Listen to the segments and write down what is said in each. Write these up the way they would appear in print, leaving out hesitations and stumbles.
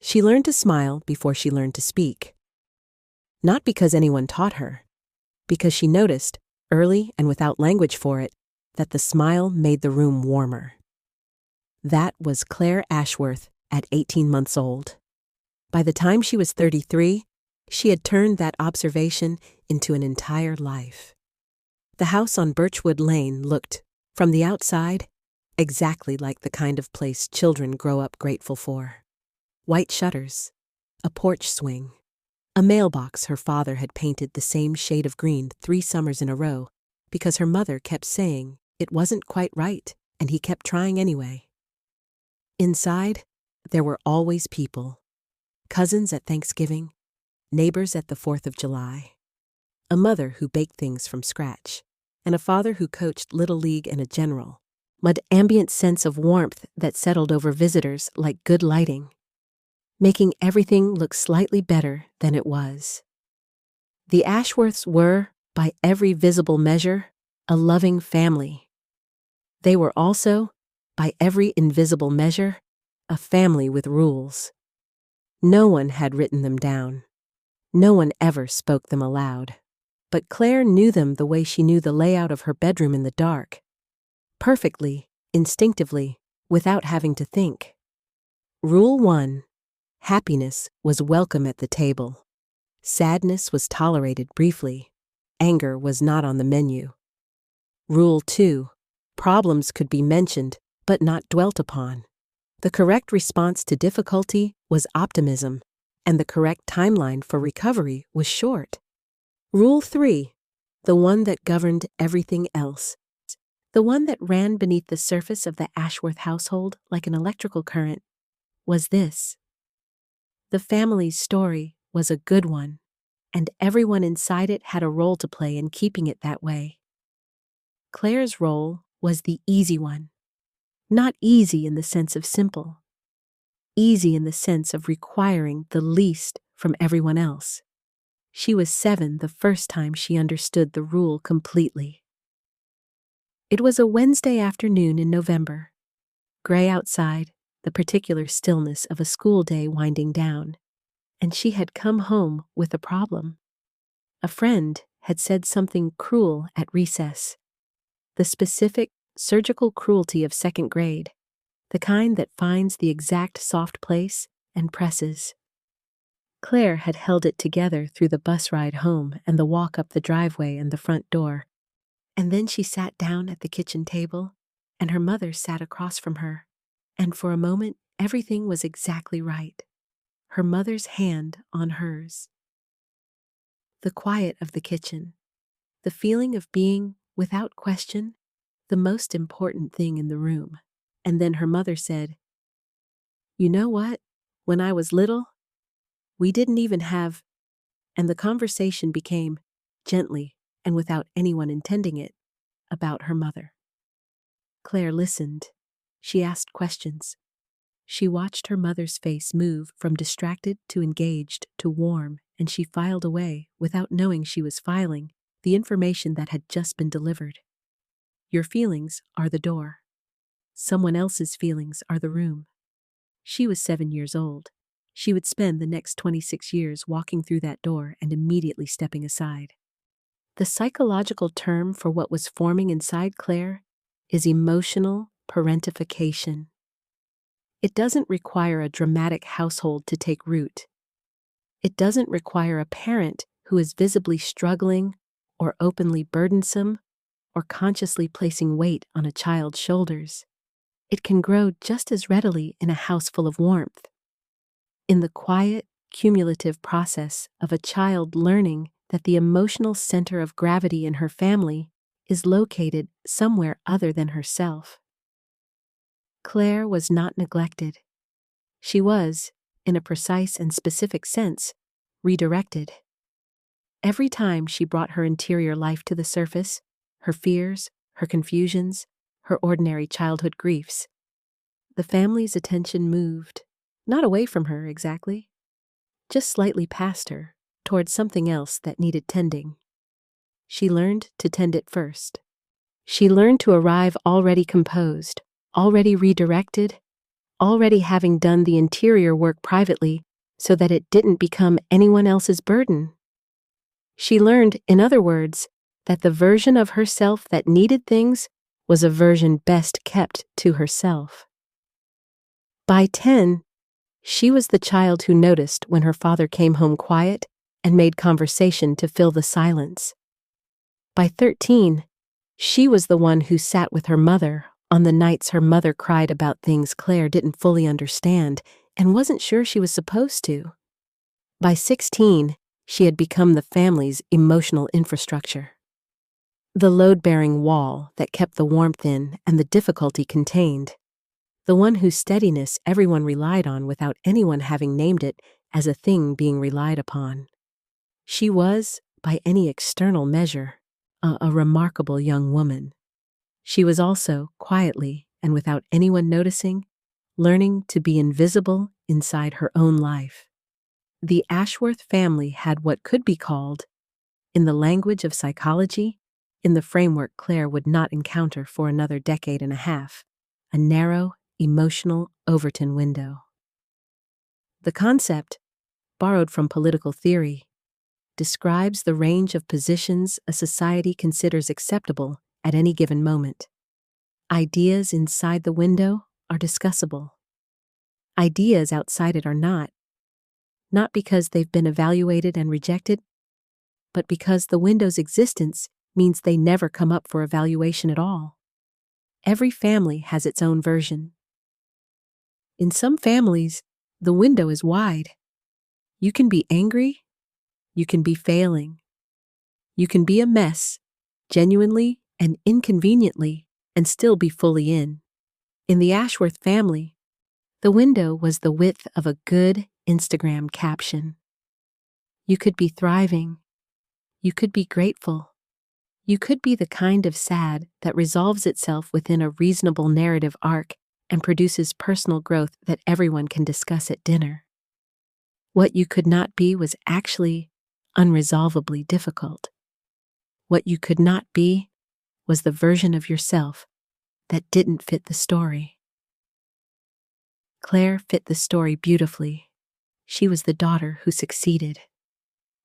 She learned to smile before she learned to speak. Not because anyone taught her, because she noticed, early and without language for it, that the smile made the room warmer. That was Claire Ashworth at 18 months old. By the time she was 33, she had turned that observation into an entire life. The house on Birchwood Lane looked, from the outside, exactly like the kind of place children grow up grateful for. White shutters, a porch swing, a mailbox her father had painted the same shade of green 3 summers in a row because her mother kept saying it wasn't quite right and he kept trying anyway. Inside, there were always people. Cousins at Thanksgiving, neighbors at the 4th of July, a mother who baked things from scratch, and a father who coached Little League and a general, an ambient sense of warmth that settled over visitors like good lighting, making everything look slightly better than it was. The Ashworths were, by every visible measure, a loving family. They were also, by every invisible measure, a family with rules. No one had written them down. No one ever spoke them aloud. But Claire knew them the way she knew the layout of her bedroom in the dark. Perfectly, instinctively, without having to think. Rule 1. Happiness was welcome at the table. Sadness was tolerated briefly. Anger was not on the menu. Rule 2. Problems could be mentioned, but not dwelt upon. The correct response to difficulty was optimism, and the correct timeline for recovery was short. Rule 3. The one that governed everything else. The one that ran beneath the surface of the Ashworth household like an electrical current was this. The family's story was a good one, and everyone inside it had a role to play in keeping it that way. Claire's role was the easy one. Not easy in the sense of simple. Easy in the sense of requiring the least from everyone else. She was 7 the first time she understood the rule completely. It was a Wednesday afternoon in November. Gray outside, the particular stillness of a school day winding down, and she had come home with a problem. A friend had said something cruel at recess. The specific, surgical cruelty of 2nd grade, the kind that finds the exact soft place and presses. Claire had held it together through the bus ride home and the walk up the driveway and the front door. And then she sat down at the kitchen table, and her mother sat across from her. And for a moment, everything was exactly right. Her mother's hand on hers. The quiet of the kitchen, the feeling of being, without question, the most important thing in the room. And then her mother said, "You know what? When I was little, we didn't even have..." And the conversation became, gently and without anyone intending it, about her mother. Claire listened. She asked questions. She watched her mother's face move from distracted to engaged to warm, and she filed away, without knowing she was filing, the information that had just been delivered. Your feelings are the door. Someone else's feelings are the room. She was 7 years old. She would spend the next 26 years walking through that door and immediately stepping aside. The psychological term for what was forming inside Claire is emotional parentification. It doesn't require a dramatic household to take root. It doesn't require a parent who is visibly struggling or openly burdensome or consciously placing weight on a child's shoulders. It can grow just as readily in a house full of warmth. In the quiet, cumulative process of a child learning that the emotional center of gravity in her family is located somewhere other than herself. Claire was not neglected. She was, in a precise and specific sense, redirected. Every time she brought her interior life to the surface, her fears, her confusions, her ordinary childhood griefs, the family's attention moved, not away from her exactly, just slightly past her, towards something else that needed tending. She learned to tend it first. She learned to arrive already composed, already redirected, already having done the interior work privately so that it didn't become anyone else's burden. She learned, in other words, that the version of herself that needed things was a version best kept to herself. By 10, she was the child who noticed when her father came home quiet and made conversation to fill the silence. By 13, she was the one who sat with her mother on the nights her mother cried about things Claire didn't fully understand and wasn't sure she was supposed to. By 16, she had become the family's emotional infrastructure. The load-bearing wall that kept the warmth in and the difficulty contained. The one whose steadiness everyone relied on without anyone having named it as a thing being relied upon. She was, by any external measure, a remarkable young woman. She was also, quietly and without anyone noticing, learning to be invisible inside her own life. The Ashworth family had what could be called, in the language of psychology, in the framework Claire would not encounter for another decade and a half, a narrow, emotional Overton window. The concept, borrowed from political theory, describes the range of positions a society considers acceptable at any given moment. Ideas inside the window are discussable. Ideas outside it are not because they've been evaluated and rejected, but because the window's existence means they never come up for evaluation at all. Every family has its own version. In some families, the window is wide. You can be angry. You can be failing. You can be a mess, genuinely and inconveniently, and still be fully in. In the Ashworth family, the window was the width of a good Instagram caption. You could be thriving. You could be grateful. You could be the kind of sad that resolves itself within a reasonable narrative arc and produces personal growth that everyone can discuss at dinner. What you could not be was actually unresolvably difficult. What you could not be was the version of yourself that didn't fit the story. Claire fit the story beautifully. She was the daughter who succeeded,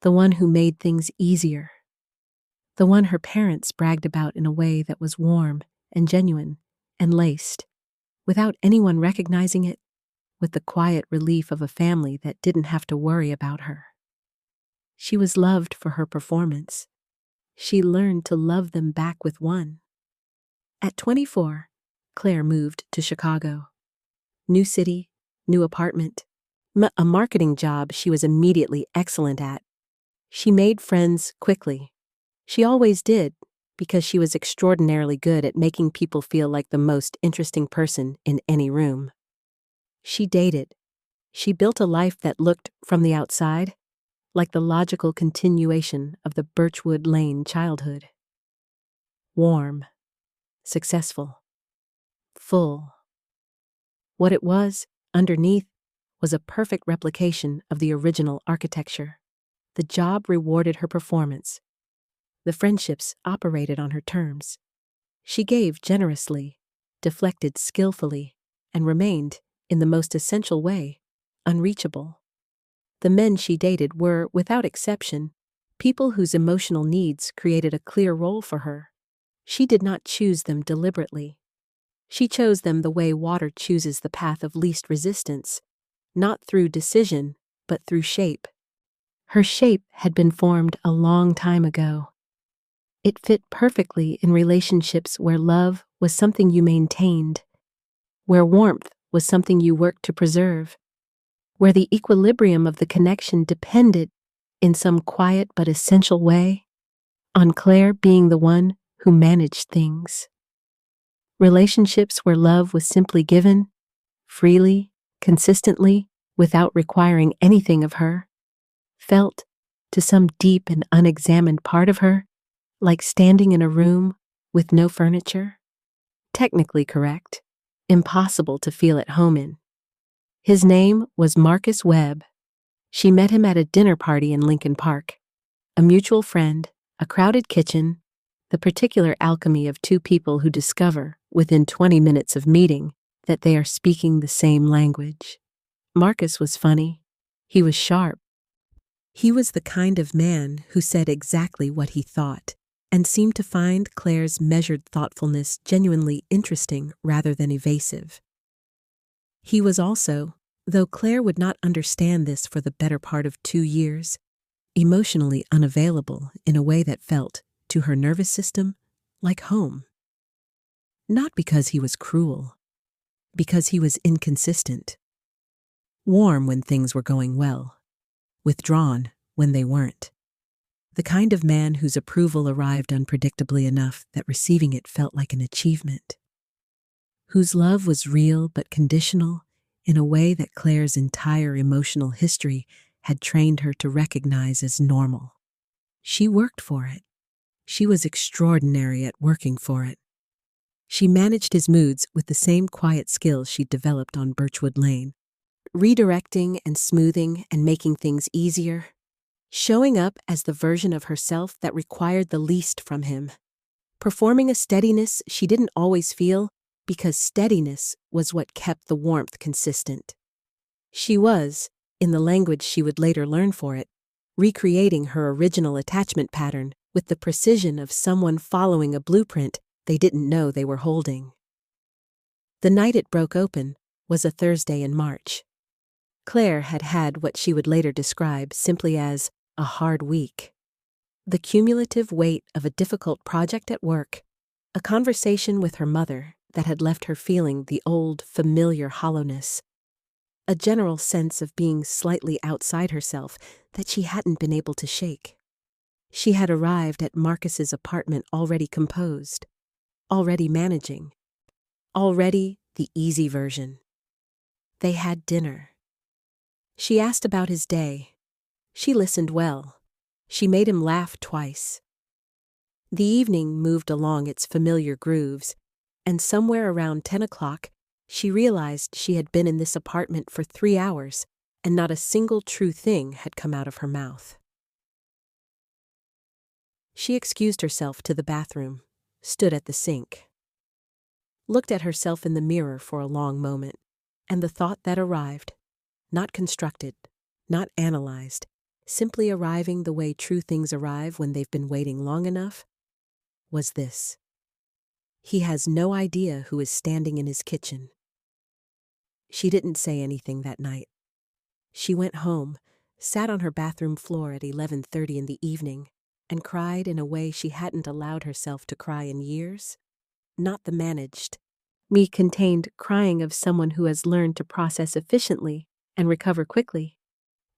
the one who made things easier, the one her parents bragged about in a way that was warm and genuine and laced, without anyone recognizing it, with the quiet relief of a family that didn't have to worry about her. She was loved for her performance. She learned to love them back with one. At 24, Claire moved to Chicago. New city, new apartment, a marketing job she was immediately excellent at. She made friends quickly. She always did, because she was extraordinarily good at making people feel like the most interesting person in any room. She dated. She built a life that looked, from the outside, like the logical continuation of the Birchwood Lane childhood. Warm, successful, full. What it was, underneath, was a perfect replication of the original architecture. The job rewarded her performance. The friendships operated on her terms. She gave generously, deflected skillfully, and remained, in the most essential way, unreachable. The men she dated were, without exception, people whose emotional needs created a clear role for her. She did not choose them deliberately. She chose them the way water chooses the path of least resistance, not through decision, but through shape. Her shape had been formed a long time ago. It fit perfectly in relationships where love was something you maintained, where warmth was something you worked to preserve, where the equilibrium of the connection depended, in some quiet but essential way, on Claire being the one who managed things. Relationships where love was simply given, freely, consistently, without requiring anything of her, felt, to some deep and unexamined part of her, like standing in a room with no furniture. Technically correct, impossible to feel at home in. His name was Marcus Webb. She met him at a dinner party in Lincoln Park. A mutual friend, a crowded kitchen, the particular alchemy of two people who discover, within 20 minutes of meeting, that they are speaking the same language. Marcus was funny. He was sharp. He was the kind of man who said exactly what he thought and seemed to find Claire's measured thoughtfulness genuinely interesting rather than evasive. He was also, though Claire would not understand this for the better part of 2 years, emotionally unavailable in a way that felt, to her nervous system, like home. Not because he was cruel, because he was inconsistent. Warm when things were going well, withdrawn when they weren't. The kind of man whose approval arrived unpredictably enough that receiving it felt like an achievement. Whose love was real but conditional in a way that Claire's entire emotional history had trained her to recognize as normal. She worked for it. She was extraordinary at working for it. She managed his moods with the same quiet skills she'd developed on Birchwood Lane, redirecting and smoothing and making things easier, showing up as the version of herself that required the least from him, performing a steadiness she didn't always feel because steadiness was what kept the warmth consistent. She was, in the language she would later learn for it, recreating her original attachment pattern with the precision of someone following a blueprint they didn't know they were holding. The night it broke open was a Thursday in March. Claire had had what she would later describe simply as a hard week. The cumulative weight of a difficult project at work, a conversation with her mother that had left her feeling the old, familiar hollowness, a general sense of being slightly outside herself that she hadn't been able to shake. She had arrived at Marcus's apartment already composed, already managing, already the easy version. They had dinner. She asked about his day. She listened well. She made him laugh twice. The evening moved along its familiar grooves, and somewhere around 10 o'clock, she realized she had been in this apartment for 3 hours, and not a single true thing had come out of her mouth. She excused herself to the bathroom, stood at the sink, looked at herself in the mirror for a long moment, and the thought that arrived, not constructed, not analyzed, simply arriving the way true things arrive when they've been waiting long enough, was this: he has no idea who is standing in his kitchen. She didn't say anything that night. She went home, sat on her bathroom floor at 11:30 in the evening, and cried in a way she hadn't allowed herself to cry in years. Not the managed, me-contained crying of someone who has learned to process efficiently and recover quickly,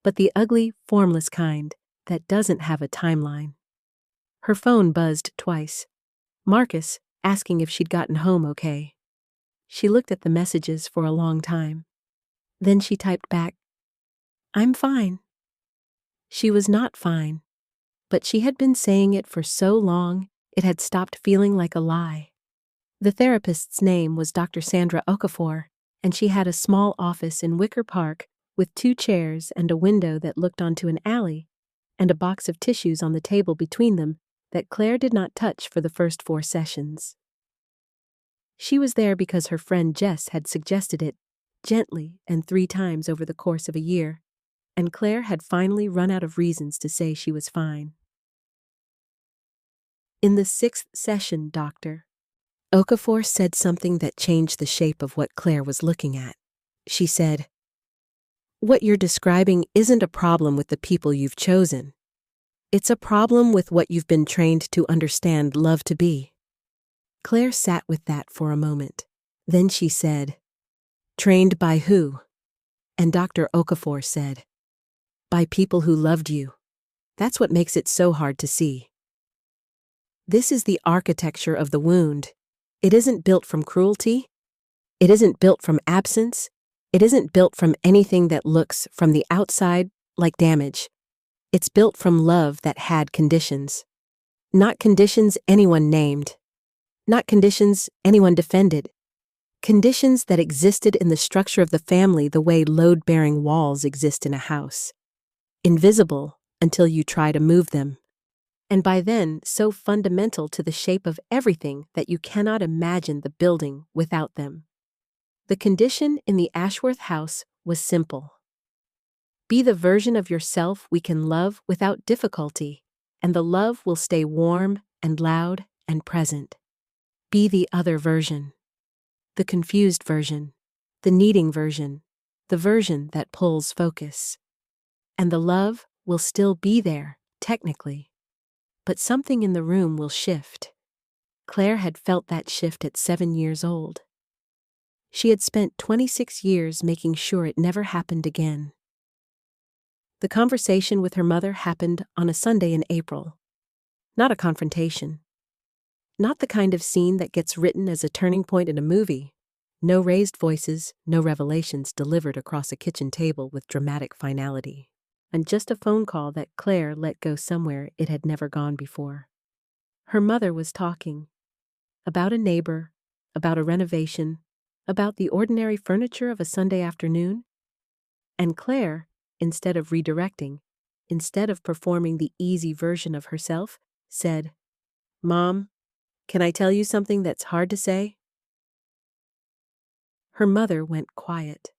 but the ugly, formless kind that doesn't have a timeline. Her phone buzzed twice. Marcus, asking if she'd gotten home okay. She looked at the messages for a long time. Then she typed back, "I'm fine." She was not fine, but she had been saying it for so long it had stopped feeling like a lie. The therapist's name was Dr. Sandra Okafor, and she had a small office in Wicker Park with 2 chairs and a window that looked onto an alley, and a box of tissues on the table between them that Claire did not touch for the first 4 sessions. She was there because her friend Jess had suggested it, gently and 3 times over the course of a year, and Claire had finally run out of reasons to say she was fine. In the 6th session, Dr. Okafor said something that changed the shape of what Claire was looking at. She said, "What you're describing isn't a problem with the people you've chosen. It's a problem with what you've been trained to understand love to be." Claire sat with that for a moment. Then she said, "Trained by who?" And Dr. Okafor said, "By people who loved you. That's what makes it so hard to see. This is the architecture of the wound. It isn't built from cruelty. It isn't built from absence. It isn't built from anything that looks, from the outside, like damage. It's built from love that had conditions. Not conditions anyone named. Not conditions anyone defended. Conditions that existed in the structure of the family the way load-bearing walls exist in a house. Invisible until you try to move them. And by then, so fundamental to the shape of everything that you cannot imagine the building without them. The condition in the Ashworth house was simple. Be the version of yourself we can love without difficulty, and the love will stay warm and loud and present. Be the other version. The confused version. The needing version. The version that pulls focus. And the love will still be there, technically. But something in the room will shift. Claire had felt that shift at 7 years old. She had spent 26 years making sure it never happened again. The conversation with her mother happened on a Sunday in April. Not a confrontation. Not the kind of scene that gets written as a turning point in a movie. No raised voices, no revelations delivered across a kitchen table with dramatic finality. And just a phone call that Claire let go somewhere it had never gone before. Her mother was talking. About a neighbor, about a renovation, about the ordinary furniture of a Sunday afternoon. And Claire, instead of redirecting, instead of performing the easy version of herself, said, "Mom, can I tell you something that's hard to say?" Her mother went quiet.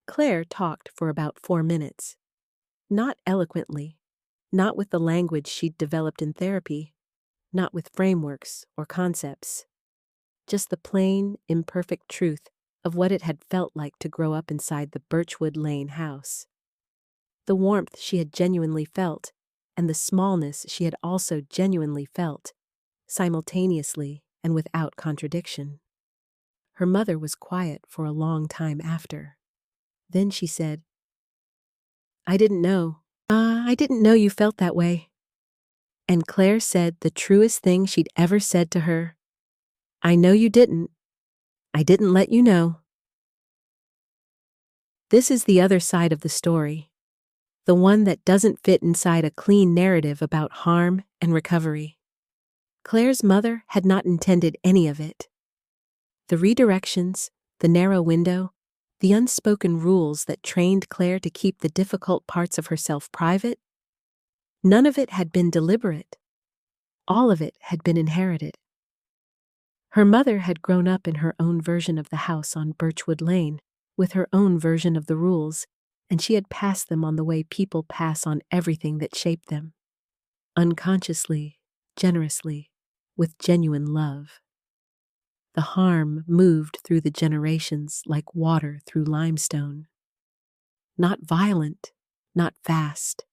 Claire talked for about 4 minutes. Not eloquently, not with the language she'd developed in therapy, not with frameworks or concepts. Just the plain, imperfect truth of what it had felt like to grow up inside the Birchwood Lane house. The warmth she had genuinely felt, and the smallness she had also genuinely felt, simultaneously and without contradiction. Her mother was quiet for a long time after. Then she said, I didn't know you felt that way." And Claire said the truest thing she'd ever said to her. "I know you didn't. I didn't let you know." This is the other side of the story. The one that doesn't fit inside a clean narrative about harm and recovery. Claire's mother had not intended any of it. The redirections, the narrow window, the unspoken rules that trained Claire to keep the difficult parts of herself private, none of it had been deliberate. All of it had been inherited. Her mother had grown up in her own version of the house on Birchwood Lane, with her own version of the rules, and she had passed them on the way people pass on everything that shaped them. Unconsciously, generously, with genuine love. The harm moved through the generations like water through limestone. Not violent, not fast,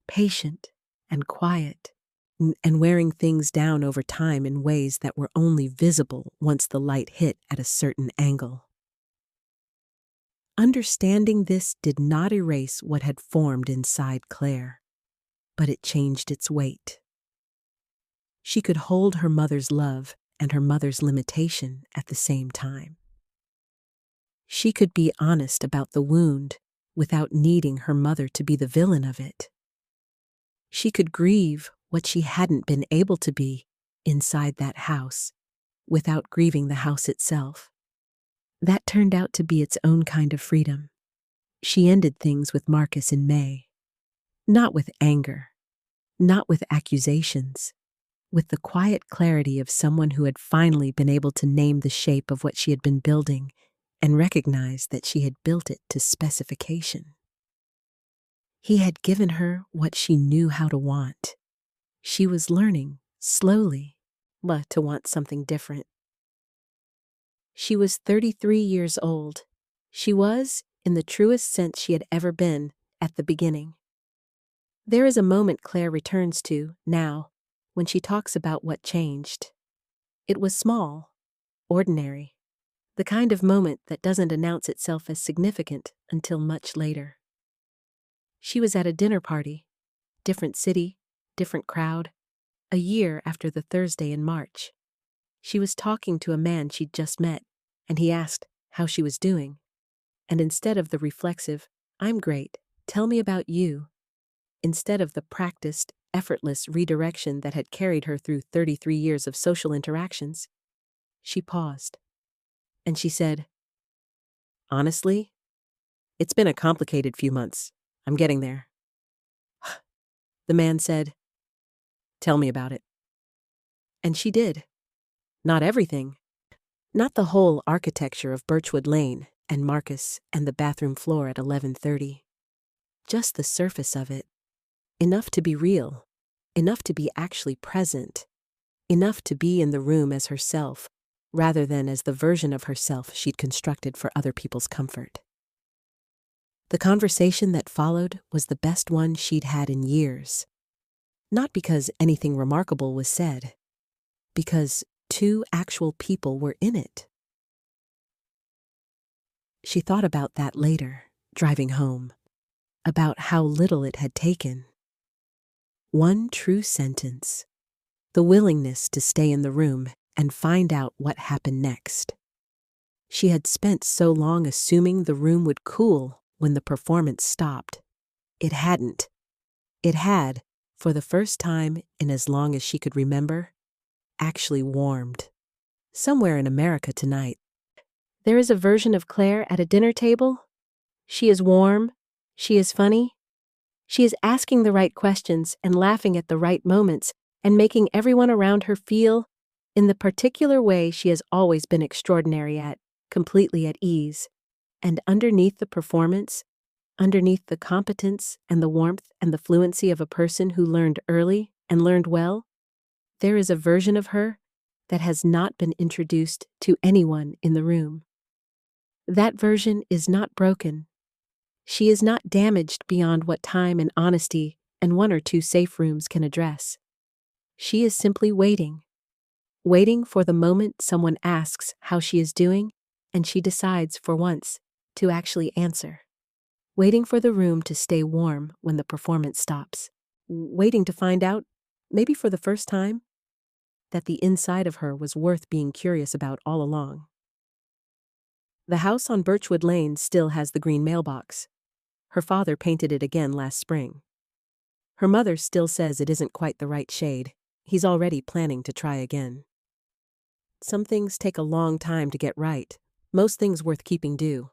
patient and quiet, and wearing things down over time in ways that were only visible once the light hit at a certain angle. Understanding this did not erase what had formed inside Claire, but it changed its weight. She could hold her mother's love and her mother's limitation at the same time. She could be honest about the wound without needing her mother to be the villain of it. She could grieve what she hadn't been able to be inside that house without grieving the house itself. That turned out to be its own kind of freedom. She ended things with Marcus in May. Not with anger, not with accusations, with the quiet clarity of someone who had finally been able to name the shape of what she had been building and recognize that she had built it to specification. He had given her what she knew how to want. She was learning, slowly, but to want something different. She was 33 years old. She was, in the truest sense she had ever been, at the beginning. There is a moment Claire returns to, now, when she talks about what changed. It was small, ordinary, the kind of moment that doesn't announce itself as significant until much later. She was at a dinner party, different city, different crowd, a year after the Thursday in March. She was talking to a man she'd just met, and he asked how she was doing. And instead of the reflexive, "I'm great, tell me about you," instead of the practiced, effortless redirection that had carried her through 33 years of social interactions, she paused. And she said, "Honestly, it's been a complicated few months. I'm getting there." The man said, "Tell me about it." And she did. Not everything, Not the whole architecture of Birchwood Lane and Marcus and the bathroom floor at 11:30. Just the surface of it. Enough to be real. Enough to be actually present. Enough to be in the room as herself, rather than as the version of herself she'd constructed for other people's comfort. The conversation that followed was the best one she'd had in years. Not because anything remarkable was said, because two actual people were in it. She thought about that later, driving home, about how little it had taken. One true sentence, the willingness to stay in the room and find out what happened next. She had spent so long assuming the room would cool when the performance stopped. It hadn't. It had, for the first time in as long as she could remember, actually warmed. Somewhere in America tonight, there is a version of Claire at a dinner table. She is warm. She is funny. She is asking the right questions and laughing at the right moments and making everyone around her feel, in the particular way she has always been extraordinary at, completely at ease. And underneath the performance, underneath the competence and the warmth and the fluency of a person who learned early and learned well, there is a version of her that has not been introduced to anyone in the room. That version is not broken. She is not damaged beyond what time and honesty and one or two safe rooms can address. She is simply waiting for the moment someone asks how she is doing, and she decides, for once, to actually answer. Waiting for the room to stay warm when the performance stops. Waiting to find out, maybe for the first time, that the inside of her was worth being curious about all along. The house on Birchwood Lane still has the green mailbox. Her father painted it again last spring. Her mother still says it isn't quite the right shade. He's already planning to try again. Some things take a long time to get right. Most things worth keeping do.